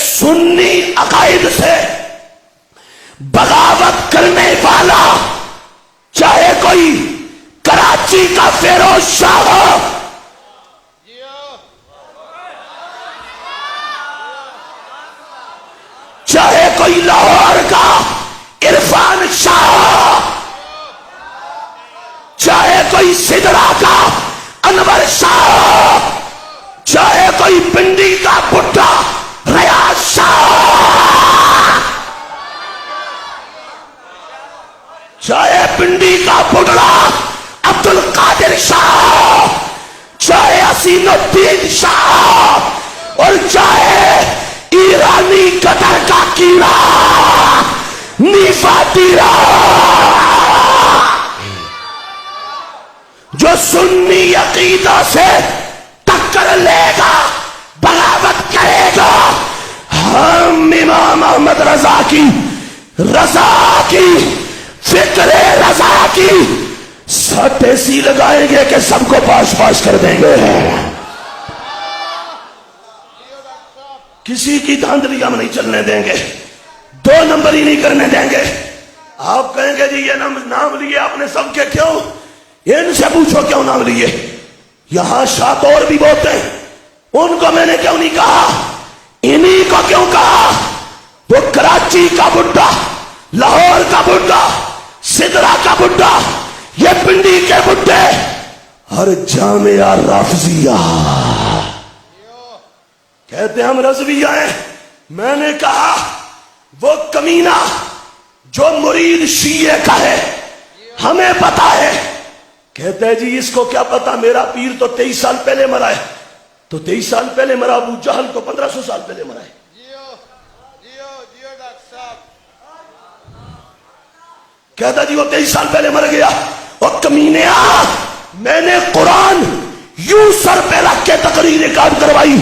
سنی عقائد سے بغاوت کرنے والا، چاہے کوئی کراچی کا فیروز شاہ ہو، چاہے کوئی لاہور کا عرفان شاہ، چاہے کوئی سدرا کا انور شاہ، چاہے کوئی پنڈی کا بڈھا ریاض شاہ، چاہے پنڈی کا بڈھا عبد القادر شاہ، چاہے حسین الدین شاہ، اور چاہے ایرانی قطر کا کیڑا نیفا تیرا، جو سنی عقیدہ سے ٹکر لے گا، بغاوت کرے گا، ہم امام احمد رضا کی فکر رضا کی سٹ ایسی لگائیں گے کہ سب کو پاش پاش کر دیں گے، کسی کی دھاندلی ہم نہیں چلنے دیں گے، دو نمبر ہی نہیں کرنے دیں گے۔ آپ کہیں گے جی یہ نام لیے آپ نے سب کے، کیوں؟ ان سے پوچھو کیوں نام لیے؟ یہاں شاہ اور بھی بہت ہیں، ان کو میں نے کیوں نہیں کہا؟ انہی کو کیوں کہا؟ وہ کراچی کا بڈھا، لاہور کا بڈھا، سدرا کا بڈھا، یہ پنڈی کے بڈھے، ہر جامعہ رافضیہ کہتے ہیں ہم رضویہ ہیں۔ میں نے کہا وہ کمینہ جو مرید شیعہ کا ہے ہمیں پتا ہے، کہتے ہیں جی اس کو کیا پتا، میرا پیر تو 23 سال پہلے مرا ہے، تو 23 سال پہلے مرا، ابو جہل تو 1500 سال پہلے مرا ہے۔ کہتا جی وہ 23 سال پہلے مر گیا۔ اور کمینیا، میں نے قرآن یوں سر پہ رکھ کے تقریر ریکارڈ کروائی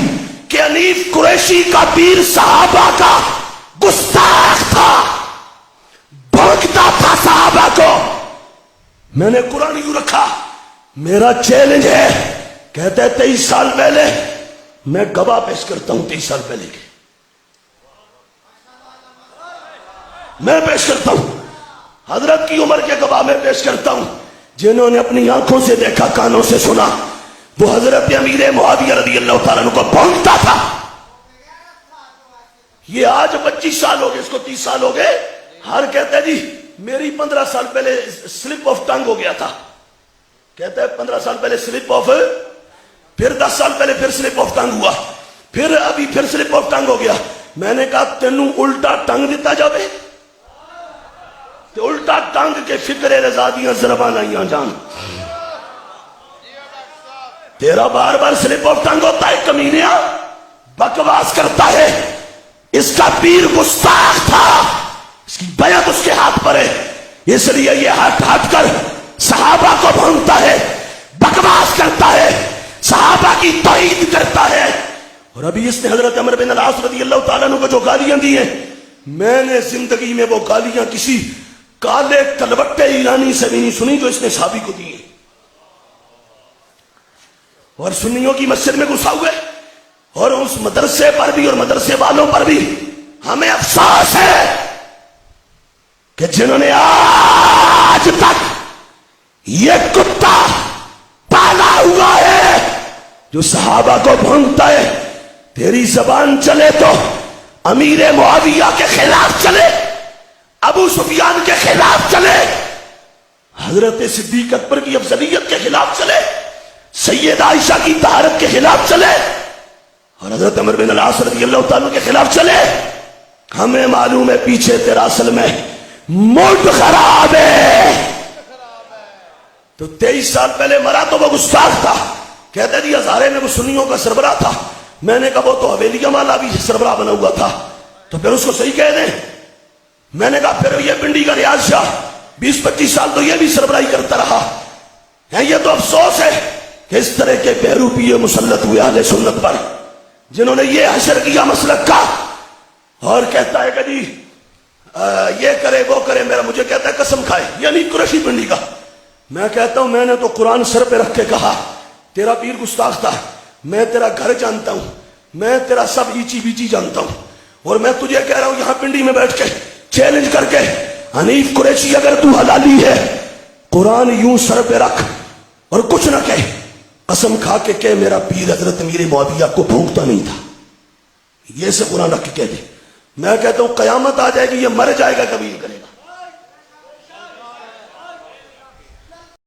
کہ حنیف قریشی کا پیر صحابہ کا گستاخ تھا، بھونکتا تھا صحابہ کو۔ میں نے قرآن یوں رکھا، میرا چیلنج ہے، کہتے ہیں 23 سال پہلے، میں گواہ پیش کرتا ہوں 23 سال پہلے کے، میں پیش کرتا ہوں، حضرت کی عمر کے گواہ میں پیش کرتا ہوں، جنہوں نے اپنی آنکھوں سے دیکھا، کانوں سے سنا، وہ حضرت امیر معاویہ رضی اللہ تعالیٰ عنہ کو بھونکتا تھا۔ یہ آج 25 سال ہو گئے، اس کو 30 سال ہو گئے، ہر کہتے ہیں جی میری 15 سال پہلے سلپ آف ٹنگ ہو گیا تھا، کہتے ہیں 15 سال پہلے سلپ آف، پھر 10 سال پہلے پھر سلپ آف ٹنگ ہوا، پھر ابھی پھر سلپ آف ٹنگ ہو گیا۔ میں نے کہا تینوں الٹا ٹنگ دیتا جاوے، تو الٹا ٹنگ کے فکر رضا دیاں زربان آئیاں جان، تیرا بار بار سلپ آف ٹنگ ہوتا ہے، کمینیا بکواس کرتا ہے، اس کا پیر گستاخ تھا، اس کی بیعت اس کے ہاتھ پر ہے، اس لیے یہ ہٹ کر صحابہ کو بھونکتا ہے، بکواس کرتا ہے، صحابہ کی توہین کرتا ہے۔ اور ابھی اس نے حضرت عمر بن العاص رضی اللہ تعالیٰ عنہ کو جو گالیاں دی ہیں، میں نے زندگی میں وہ گالیاں کسی کالے کلبٹے ایرانی سے بھی نہیں سنی جو اس نے صحابی کو دی ہیں۔ اور سنیوں کی مسجد میں گھسا ہوئے، اور اس مدرسے پر بھی اور مدرسے والوں پر بھی ہمیں افسوس ہے کہ جنہوں نے آج تک یہ کتا پالا ہوا ہے جو صحابہ کو بھونکتا ہے، تیری زبان چلے تو امیر معاویہ کے خلاف چلے، ابو سفیان کے خلاف چلے، حضرت صدیق اکبر کی افضلیت کے خلاف چلے، سید عائشہ کی طہارت کے خلاف چلے، اور حضرت عمر بن العاص رضی اللہ تعالیٰ کے خلاف چلے۔ ہمیں معلوم ہے پیچھے تیرا اصل میں موڈ خراب ہے۔ تو 23 سال پہلے مرا تو وہ گستاخ تھا، کہتے جی ہزارے میں وہ سنیوں کا سربراہ تھا۔ میں نے کہا وہ تو حویلیہ والا بھی سربراہ بنا ہوا تھا، تو پھر اس کو صحیح کہہ دیں۔ میں نے کہا پھر یہ پنڈی کا ریاض شاہ 20-25 سال تو یہ بھی سربراہی کرتا رہا ہے۔ یہ تو افسوس ہے کہ اس طرح کے بہروپیے مسلط ہوئے اہل سنت پر، جنہوں نے یہ حشر کیا مسلک کا، اور کہتا ہے کہ جی یہ کرے وہ کرے، میرا مجھے کہتا ہے قسم کھائے، یعنی قریشی پنڈی کا۔ میں کہتا ہوں میں نے تو قرآن سر پہ رکھ کے کہا تیرا پیر گستاخ تھا، میں تیرا گھر جانتا ہوں، میں تیرا سب ایچی بیچی جانتا ہوں، اور میں تجھے کہہ رہا ہوں یہاں پنڈی میں بیٹھ کے چیلنج کر کے، حنیف قریشی اگر تو حلالی ہے، قرآن یوں سر پہ رکھ اور کچھ نہ کہے، قسم کھا کے کہ میرا پیر حضرت امیر معاویہ کو بھونکتا نہیں تھا، یہ سے قرآن رکھ کے کہہ دے، میں کہتا ہوں قیامت آ جائے گی یہ مر جائے گا قبول کرے گا۔